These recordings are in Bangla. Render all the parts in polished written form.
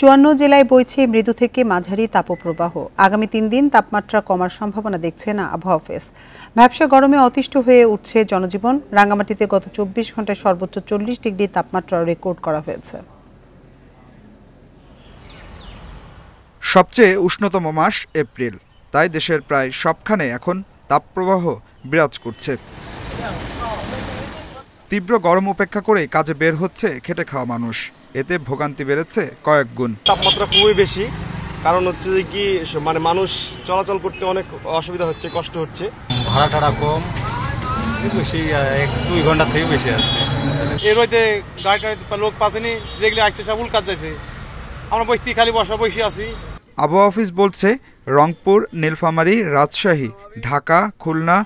54 জেলায় বইছে মৃদু থেকে মাঝারি তাপপ্রবাহ। আগামী 3 দিন তাপমাত্রা কমার সম্ভাবনা দেখছে না আবহাওয়া অফিস। ভ্যাপসা গরমে অতিষ্ঠ হয়ে উঠছে জনজীবন। রাঙ্গামাটিতে গত 24 ঘন্টায় সর্বোচ্চ 40 ডিগ্রি তাপমাত্রা রেকর্ড করা হয়েছে। সবচেয়ে উষ্ণতম মাস এপ্রিল, তাই দেশের প্রায় সবখানে এখন তাপপ্রবাহ বিরাজ করছে। তীব্র গরম উপেক্ষা করে কাজে বের হচ্ছে খেটে খাওয়া মানুষ। এতে ভোগান্তি বেড়েছে কয়েক গুণ। তাপমাত্রা খুবই বেশি, কারণ হচ্ছে যে কি মানুষ চলাচল করতে অনেক অসুবিধা হচ্ছে, কষ্ট হচ্ছে। ভাড়া টাড়া কম, বেশি 1-2 ঘন্টা থেকে বেশি আছে। এর হইতে গাড়ি লোক পাচ্ছেনি, যেগুলো আসছে সব উল্কাত যাচ্ছে। আমরা বসছি খালি বসে আছি। আবহাওয়া অফিস বলছে, রংপুর, নীলফামারী, রাজশাহী, ঢাকা, খুলনা,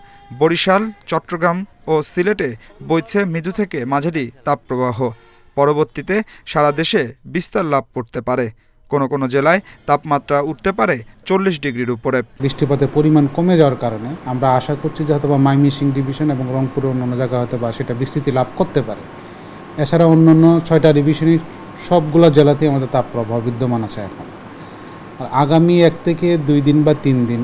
বরিশাল, চট্টগ্রাম ও সিলেটে বইছে মৃদু থেকে মাঝারি তাপপ্রবাহ। পরবর্তীতে সারা দেশে বিস্তার লাভ করতে পারে। কোনো কোনো জেলায় তাপমাত্রা উঠতে পারে 40 ডিগ্রির উপরে। বৃষ্টিপাতের পরিমাণ কমে যাওয়ার কারণে আমরা আশা করছি যে হয়তো ময়মনসিংহ ডিভিশন এবং রংপুরের অন্যান্য জায়গা হয়তো বা সেটা বিস্তৃতি লাভ করতে পারে। এছাড়া অন্যান্য 6টা ডিভিশনের সবগুলো জেলাতেই আমাদের তাপপ্রবাহ বিদ্যমান আছে এখন। আর আগামী 1 থেকে 2 দিন বা 3 দিন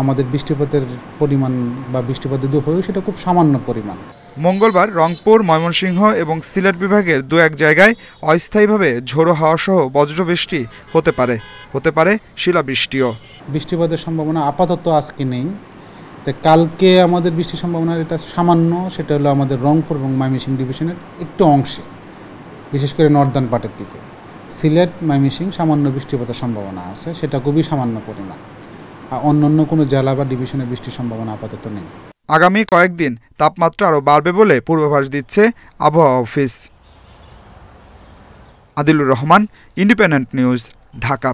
আমাদের বৃষ্টিপাতের পরিমাণ বা বৃষ্টিপাত যদি হয়েও সেটা খুব সামান্য পরিমাণ। মঙ্গলবার রংপুর, ময়মনসিংহ এবং সিলেট বিভাগের 2-1 জায়গায় অস্থায়ীভাবে ঝোড়ো হাওয়া সহ বজ্রবৃষ্টি হতে পারে শিলাবৃষ্টিও। বৃষ্টিপাতের সম্ভাবনা আপাতত আজকে নেই। তাই কালকে আমাদের বৃষ্টির সম্ভাবনা এটা সামান্য, সেটা হলো আমাদের রংপুর এবং ময়মনসিংহ ডিভিশনের একটু অংশে, বিশেষ করে নর্দার্ন পার্টের দিকে। সিলেট, ময়মনসিংহ সামান্য বৃষ্টিপাতের সম্ভাবনা আছে, সেটা খুবই সামান্য পরিমাণ। আর অন্য কোনো জেলা বা ডিভিশনে বৃষ্টির সম্ভাবনা আপাতত নেই। আগামী কয়েকদিন তাপমাত্রা আরও বাড়বে বলে পূর্বাভাস দিচ্ছে আবহাওয়া office. Adilur Rahman, independent news, Dhaka.